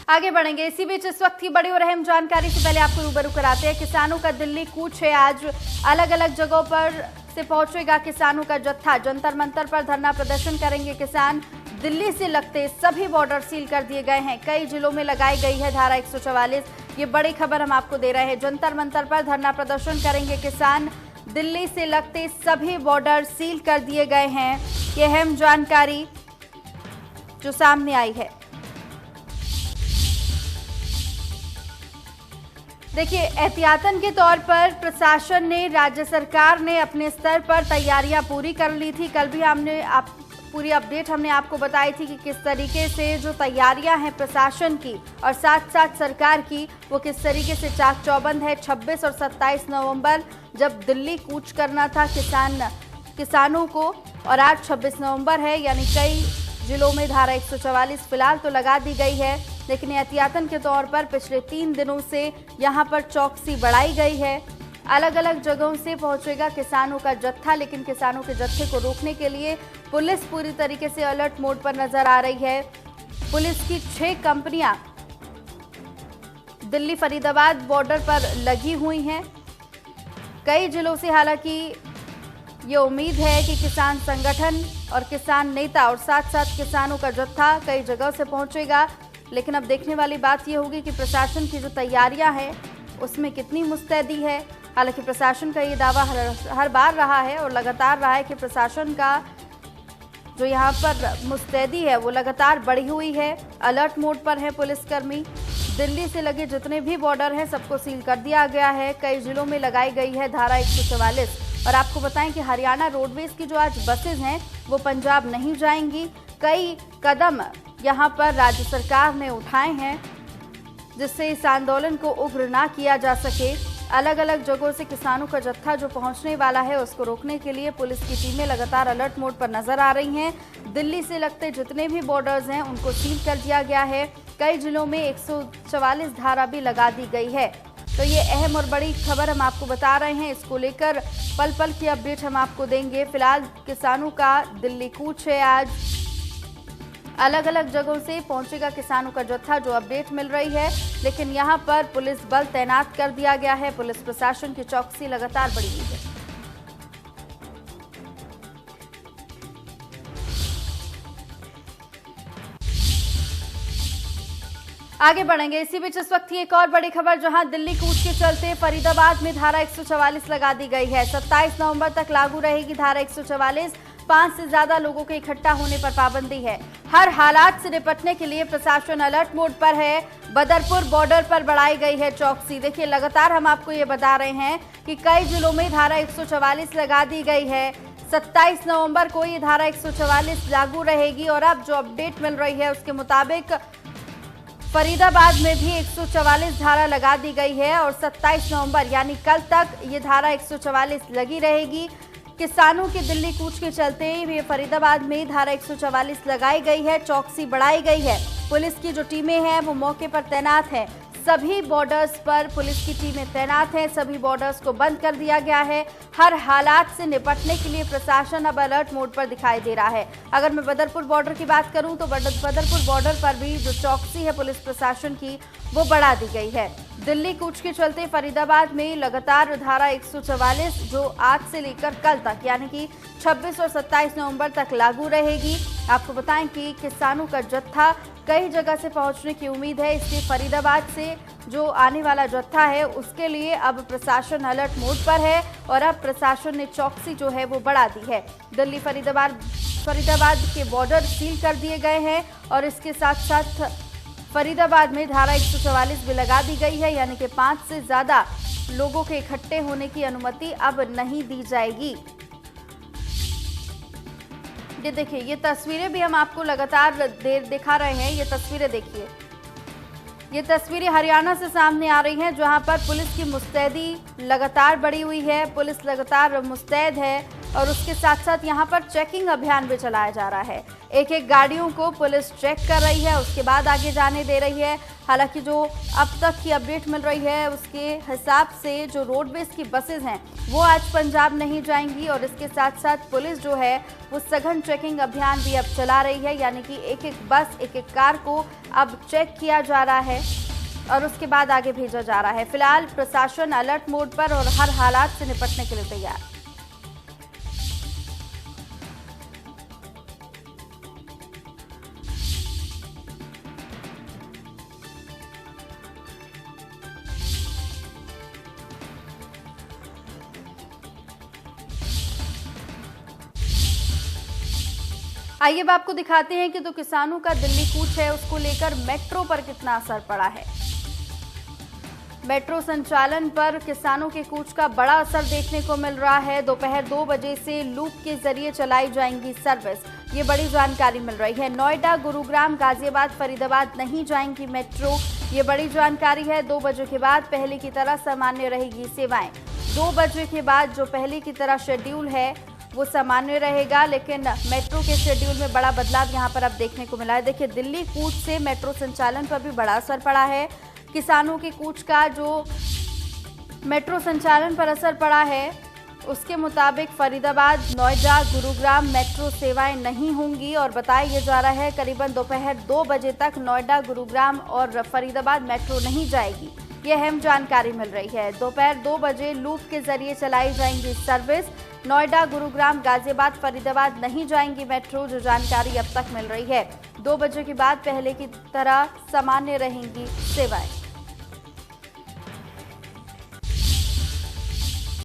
आगे बढ़ेंगे। इसी बीच इस वक्त की बड़ी और अहम जानकारी से पहले आपको रूबरू कराते हैं। किसानों का दिल्ली कूच है। आज अलग अलग जगहों पर से पहुंचेगा किसानों का जत्था। जंतर मंतर पर धरना प्रदर्शन करेंगे किसान। दिल्ली से लगते सभी बॉर्डर सील कर दिए गए हैं। कई जिलों में लगाई गई है धारा 144। ये बड़ी खबर हम आपको दे रहे हैं। जंतर मंतर पर धरना प्रदर्शन करेंगे किसान। दिल्ली से लगते सभी बॉर्डर सील कर दिए गए हैं। ये अहम जानकारी जो सामने आई है। देखिए, एहतियातन के तौर पर प्रशासन ने, राज्य सरकार ने अपने स्तर पर तैयारियां पूरी कर ली थी। कल भी पूरी अपडेट हमने आपको बताई थी कि किस तरीके से जो तैयारियां हैं प्रशासन की और साथ साथ सरकार की, वो किस तरीके से चाक चौबंद है। 26 और 27 नवंबर जब दिल्ली कूच करना था किसानों को, और आज 26 नवंबर है, यानी कई जिलों में धारा 144 फिलहाल तो लगा दी गई है, लेकिन एहतियातन के तौर पर पिछले 3 दिनों से यहां पर चौकसी बढ़ाई गई है। अलग अलग जगहों से पहुंचेगा किसानों का जत्था, लेकिन किसानों के जत्थे को रोकने के लिए पुलिस पूरी तरीके से अलर्ट मोड पर नजर आ रही है। पुलिस की 6 कंपनियां दिल्ली फरीदाबाद बॉर्डर पर लगी हुई हैं। कई जिलों से हालांकि ये उम्मीद है कि किसान संगठन और किसान नेता और साथ साथ किसानों का जत्था कई जगह से पहुंचेगा, लेकिन अब देखने वाली बात यह होगी कि प्रशासन की जो तैयारियां हैं उसमें कितनी मुस्तैदी है। हालांकि प्रशासन का ये दावा हर बार रहा है और लगातार रहा है कि प्रशासन का जो यहाँ पर मुस्तैदी है वो लगातार बढ़ी हुई है। अलर्ट मोड पर है पुलिसकर्मी। दिल्ली से लगे जितने भी बॉर्डर हैं सबको सील कर दिया गया है। कई जिलों में लगाई गई है धारा 144। और आपको बताएं कि हरियाणा रोडवेज की जो आज बसेज हैं वो पंजाब नहीं जाएंगी। कई कदम यहाँ पर राज्य सरकार ने उठाए हैं जिससे इस आंदोलन को उग्र ना किया जा सके। अलग अलग जगहों से किसानों का जत्था जो पहुंचने वाला है उसको रोकने के लिए पुलिस की टीमें लगातार अलर्ट मोड पर नजर आ रही हैं। दिल्ली से लगते जितने भी बॉर्डर्स हैं उनको सील कर दिया गया है। कई जिलों में 144 धारा भी लगा दी गई है। तो ये अहम और बड़ी खबर हम आपको बता रहे हैं। इसको लेकर पल पल की अपडेट हम आपको देंगे। फिलहाल किसानों का दिल्ली कूच है। आज अलग अलग जगहों से पहुंचेगा किसानों का जत्था, जो अपडेट मिल रही है, लेकिन यहां पर पुलिस बल तैनात कर दिया गया है। पुलिस प्रशासन की चौकसी लगातार बढ़ी हुई है। आगे बढ़ेंगे। इसी बीच इस वक्त की एक और बड़ी खबर, जहां दिल्ली कूच के चलते फरीदाबाद में धारा 144 लगा दी गई है। 27 नवंबर तक लागू रहेगी धारा 144। 5 से ज्यादा लोगों के इकट्ठा होने पर पाबंदी है। हर हालात से निपटने के लिए प्रशासन अलर्ट मोड पर है। बदरपुर बॉर्डर पर बढ़ाई गई है चौकसी। देखिए, लगातार हम आपको ये बता रहे हैं कि कई जिलों में धारा 144 लगा दी गई है। 27 नवंबर को ये धारा 144 लागू रहेगी और अब जो अपडेट मिल रही है उसके मुताबिक फरीदाबाद में भी 144 धारा लगा दी गई है और 27 नवंबर यानी कल तक ये धारा 144 लगी रहेगी। किसानों के दिल्ली कूच के चलते ये फरीदाबाद में धारा 144 लगाई गई है। चौकसी बढ़ाई गई है। पुलिस की जो टीमें हैं वो मौके पर तैनात हैं। सभी बॉर्डर्स पर पुलिस की टीमें तैनात हैं। सभी बॉर्डर्स को बंद कर दिया गया है। हर हालात से निपटने के लिए प्रशासन अब अलर्ट मोड पर दिखाई दे रहा है। अगर मैं बदरपुर बॉर्डर की बात करूं तो बदरपुर बॉर्डर पर भी जो चौकसी है पुलिस प्रशासन की वो बढ़ा दी गई है। दिल्ली कूच के चलते फरीदाबाद में लगातार धारा 144 जो आज से लेकर कल तक यानी कि 26 और 27 नवंबर तक लागू रहेगी। आपको बताएं कि किसानों का जत्था कई जगह से पहुंचने की उम्मीद है, इसलिए फरीदाबाद से जो आने वाला जत्था है उसके लिए अब प्रशासन अलर्ट मोड पर है और अब प्रशासन ने चौकसी जो है वो बढ़ा दी है। दिल्ली फरीदाबाद के बॉर्डर सील कर दिए गए हैं और इसके साथ साथ फरीदाबाद में धारा 144 भी लगा दी गई है, यानी कि 5 से ज्यादा लोगों के इकट्ठे होने की अनुमति अब नहीं दी जाएगी। ये देखिए, ये तस्वीरें भी हम आपको लगातार दिखा रहे हैं। ये तस्वीरें देखिए, ये तस्वीरें हरियाणा से सामने आ रही हैं, जहां पर पुलिस की मुस्तैदी लगातार बढ़ी हुई है। पुलिस लगातार मुस्तैद है। और उसके साथ साथ यहां पर चेकिंग अभियान भी चलाया जा रहा है। एक एक गाड़ियों को पुलिस चेक कर रही है, उसके बाद आगे जाने दे रही है। हालांकि जो अब तक की अपडेट मिल रही है उसके हिसाब से जो रोडवेज की बसेज हैं वो आज पंजाब नहीं जाएंगी और इसके साथ साथ पुलिस जो है वो सघन चेकिंग अभियान भी अब चला रही है, यानी कि एक एक बस, एक एक कार को अब चेक किया जा रहा है और उसके बाद आगे भेजा जा रहा है। फिलहाल प्रशासन अलर्ट मोड पर और हर हालात से निपटने के लिए तैयार। आइए अब आपको दिखाते हैं कि जो किसानों का दिल्ली कूच है उसको लेकर मेट्रो पर कितना असर पड़ा है। मेट्रो संचालन पर किसानों के कूच का बड़ा असर देखने को मिल रहा है। दोपहर 2 बजे से लूप के जरिए चलाई जाएंगी सर्विस, ये बड़ी जानकारी मिल रही है। नोएडा, गुरुग्राम, गाजियाबाद, फरीदाबाद नहीं जाएंगी मेट्रो, ये बड़ी जानकारी है। 2 बजे के बाद पहले की तरह सामान्य रहेगी सेवाएं। 2 बजे के बाद जो पहले की तरह शेड्यूल है वो सामान्य रहेगा, लेकिन मेट्रो के शेड्यूल में बड़ा बदलाव यहां पर अब देखने को मिला है। देखिए, दिल्ली कूच से मेट्रो संचालन पर भी बड़ा असर पड़ा है। किसानों के कूच का जो मेट्रो संचालन पर असर पड़ा है उसके मुताबिक फरीदाबाद, नोएडा, गुरुग्राम मेट्रो सेवाएं नहीं होंगी और बताया यह जा रहा है करीबन दोपहर 2 बजे तक नोएडा, गुरुग्राम और फरीदाबाद मेट्रो नहीं जाएगी। ये अहम जानकारी मिल रही है। दोपहर 2 बजे लूप के जरिए चलाई जाएंगी सर्विस। नोएडा, गुरुग्राम, गाजियाबाद, फरीदाबाद नहीं जाएंगी मेट्रो, जो जानकारी अब तक मिल रही है। 2 बजे के बाद पहले की तरह सामान्य रहेंगी सेवाएं।